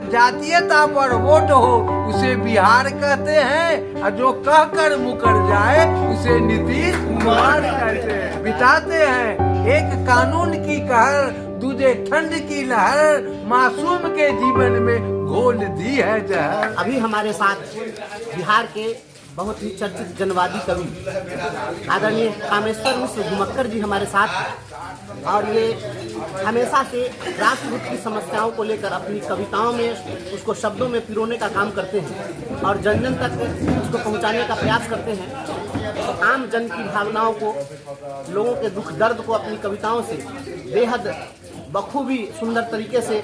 जातीयता पर वोट हो उसे बिहार कहते हैं, और जो कहकर मुकर जाए उसे नीतीश कुमार कहते हैं। बिताते हैं एक कानून की कहर, दूजे ठंड की लहर, मासूम के जीवन में घोल दी है जहर। अभी हमारे साथ बिहार के बहुत ही चर्चित जनवादी कवि आदरणीय कामेश्वर मिश्र घुमक्कर जी हमारे साथ हैं। और ये हमेशा से राष्ट्रहित की समस्याओं को लेकर अपनी कविताओं में उसको शब्दों में पिरोने का काम करते हैं और जन जन तक उसको पहुंचाने का प्रयास करते हैं। आम जन की भावनाओं को, लोगों के दुख दर्द को अपनी कविताओं से बेहद बखूबी सुंदर तरीके से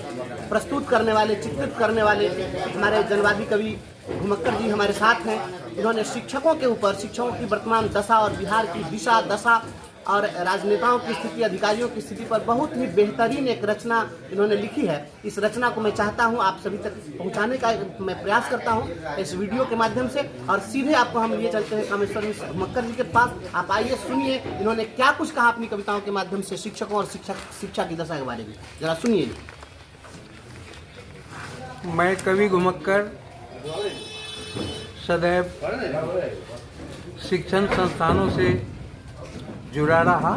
प्रस्तुत करने वाले, चित्रित करने वाले हमारे जनवादी कवि घुमक्कर जी हमारे साथ हैं। इन्होंने शिक्षकों के ऊपर, शिक्षकों की वर्तमान दशा और बिहार की दिशा दशा और राजनेताओं की स्थिति, अधिकारियों की स्थिति पर बहुत ही बेहतरीन एक रचना इन्होंने लिखी है। इस रचना को मैं चाहता हूं आप सभी तक पहुंचाने का मैं प्रयास करता हूं इस वीडियो के माध्यम से, और सीधे आपको हम लिए चलते हैं कामेश्वर मिश्र घुमक्कर जी के पास। आप आइए, सुनिए इन्होंने क्या कुछ कहा अपनी कविताओं के माध्यम से शिक्षकों और शिक्षा की दशा के बारे में। जरा सुनिए। मैं कवि घुमक्कर सदैव शिक्षण संस्थानों से जुड़ा रहा।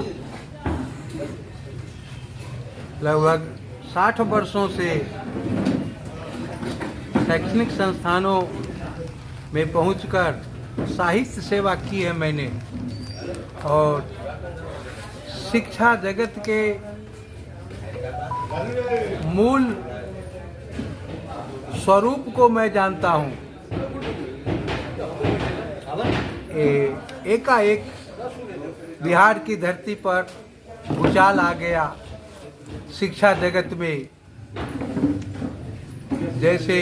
लगभग 60 वर्षों से शैक्षणिक संस्थानों में पहुंचकर साहित्य सेवा की है मैंने, और शिक्षा जगत के मूल स्वरूप को मैं जानता हूं। एकाएक बिहार की धरती पर भूचाल आ गया शिक्षा जगत में। जैसे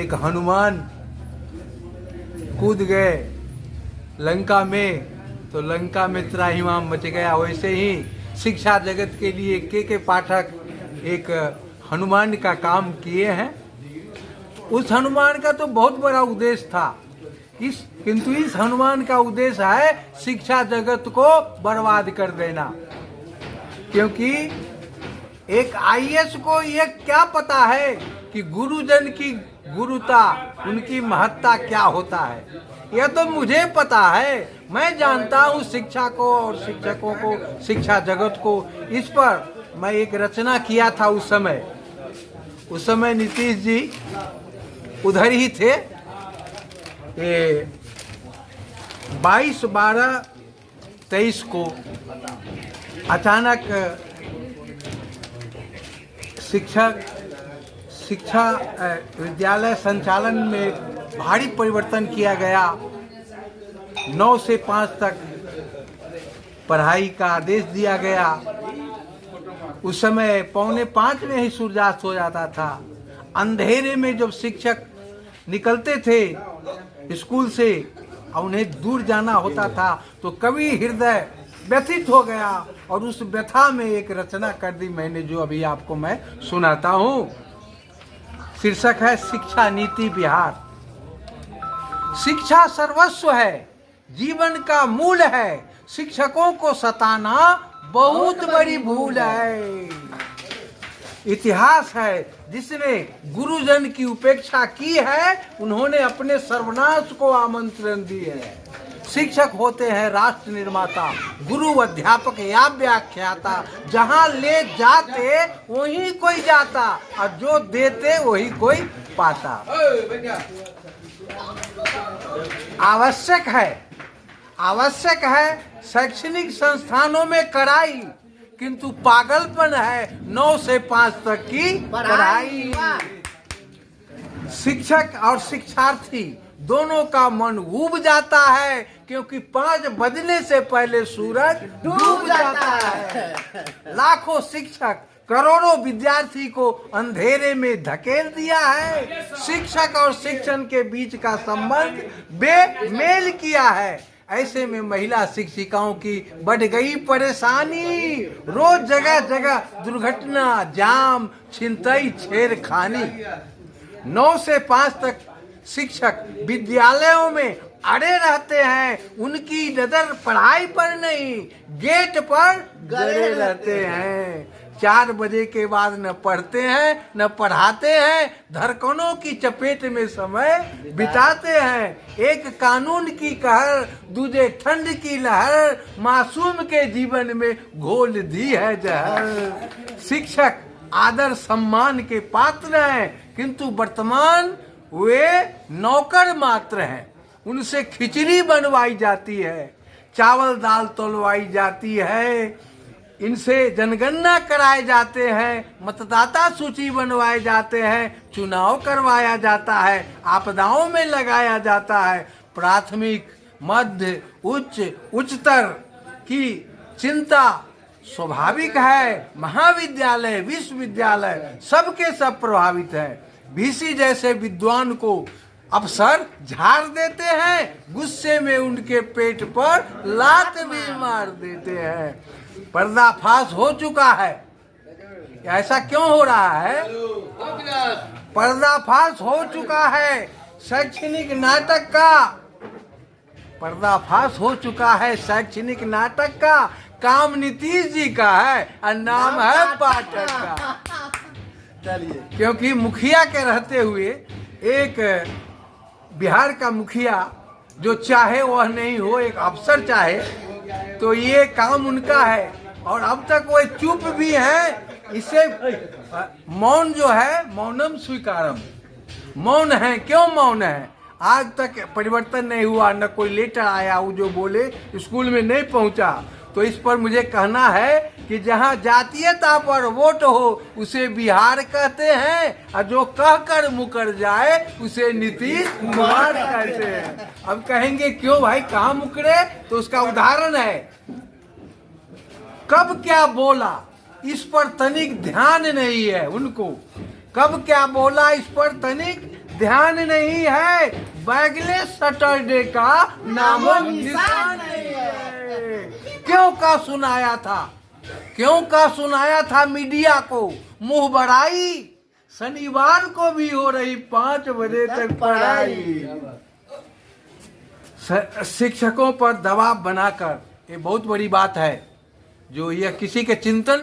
एक हनुमान कूद गए लंका में तो लंका में त्राहिमाम मच गया, वैसे ही शिक्षा जगत के लिए के पाठक एक हनुमान का काम किए हैं। उस हनुमान का तो बहुत बड़ा उद्देश्य था, किंतु इस हनुमान का उद्देश्य है शिक्षा जगत को बर्बाद कर देना। क्योंकि एक आईएएस को ये क्या पता है कि गुरुजन की गुरुता, उनकी महत्ता क्या होता है। यह तो मुझे पता है, मैं जानता हूँ शिक्षा को और शिक्षकों को, शिक्षा जगत को। इस पर मैं एक रचना किया था उस समय नीतीश जी उधर ही थे। 22/12/23 को अचानक शिक्षा विद्यालय संचालन में भारी परिवर्तन किया गया। 9 से 5 तक पढ़ाई का आदेश दिया गया। उस समय 4:45 में ही सूर्यास्त हो जाता था। अंधेरे में जब शिक्षक निकलते थे स्कूल से और उन्हें दूर जाना होता था तो कवि हृदय व्यथित हो गया, और उस व्यथा में एक रचना कर दी मैंने, जो अभी आपको मैं सुनाता हूँ। शीर्षक है शिक्षा नीति बिहार। शिक्षा सर्वस्व है, जीवन का मूल है, शिक्षकों को सताना बहुत बड़ी भूल है। इतिहास है जिसने गुरुजन की उपेक्षा की है, उन्होंने अपने सर्वनाश को आमंत्रण दिए है। शिक्षक होते हैं राष्ट्र निर्माता, गुरु अध्यापक या व्याख्याता। जहाँ ले जाते वहीं कोई जाता, और जो देते वही कोई पाता। आवश्यक है शैक्षणिक संस्थानों में कड़ाई, किंतु पागलपन है 9 से 5 तक की पढ़ाई। शिक्षक और शिक्षार्थी दोनों का मन ऊब जाता है, क्योंकि 5 बजने से पहले सूरज डूब जाता है। लाखों शिक्षक करोड़ों विद्यार्थी को अंधेरे में धकेल दिया है। शिक्षक और शिक्षण के बीच का संबंध बेमेल किया है। ऐसे में महिला शिक्षिकाओं की बढ़ गई परेशानी। रोज जगह जगह दुर्घटना, जाम, छिनतई, छेड़खानी। 9 से 5 तक शिक्षक विद्यालयों में अड़े रहते हैं। उनकी नजर पढ़ाई पर नहीं, गेट पर गड़े रहते हैं। 4 बजे के बाद न पढ़ते हैं न पढ़ाते हैं, धड़कनों की चपेट में समय बिताते हैं। एक कानून की कहर, दूजे ठंड की लहर, मासूम के जीवन में घोल दी है जहर। शिक्षक आदर सम्मान के पात्र हैं, किंतु वर्तमान वे नौकर मात्र हैं। उनसे खिचड़ी बनवाई जाती है, चावल दाल तोलवाई जाती है, इनसे जनगणना कराए जाते हैं, मतदाता सूची बनवाए जाते हैं, चुनाव करवाया जाता है, आपदाओं में लगाया जाता है। प्राथमिक, मध्य, उच्चतर की चिंता स्वाभाविक है। महाविद्यालय, विश्वविद्यालय सबके सब प्रभावित है। VC जैसे विद्वान को अफसर झाड़ देते हैं, गुस्से में उनके पेट पर लात भी मार देते हैं। पर्दाफाश हो चुका है। ऐसा क्यों हो रहा है? पर्दाफाश हो चुका है शैक्षणिक नाटक का। पर्दाफाश हो चुका है शैक्षणिक नाटक का। काम नीतीश जी का है और नाम है पाठक का। चलिए, क्योंकि मुखिया के रहते हुए एक बिहार का मुखिया जो चाहे वह नहीं हो, एक अफसर चाहे, तो ये काम उनका है और अब तक वो चुप भी है। इसे मौन जो है, मौनम स्वीकारम, मौन है। क्यों मौन है? आज तक परिवर्तन नहीं हुआ, न कोई लेटर आया वो जो बोले स्कूल में नहीं पहुंचा। तो इस पर मुझे कहना है कि जहां जातीयता पर वोट हो उसे बिहार कहते हैं, और जो कहकर मुकर जाए उसे नीतीश कुमार कहते हैं। अब कहेंगे क्यों भाई, कहाँ मुकरे? तो उसका उदाहरण है, कब क्या बोला इस पर तनिक ध्यान नहीं है उनको। कब क्या बोला इस पर तनिक ध्यान नहीं है। बैगले सैटरडे का नामो निशान नहीं है। क्यों का सुनाया था, क्यों का सुनाया था मीडिया को मुंह बढ़ाई। शनिवार को भी हो रही 5 बजे तक पढ़ाई। शिक्षकों पर दबाव बनाकर, ये बहुत बड़ी बात है जो यह किसी के चिंतन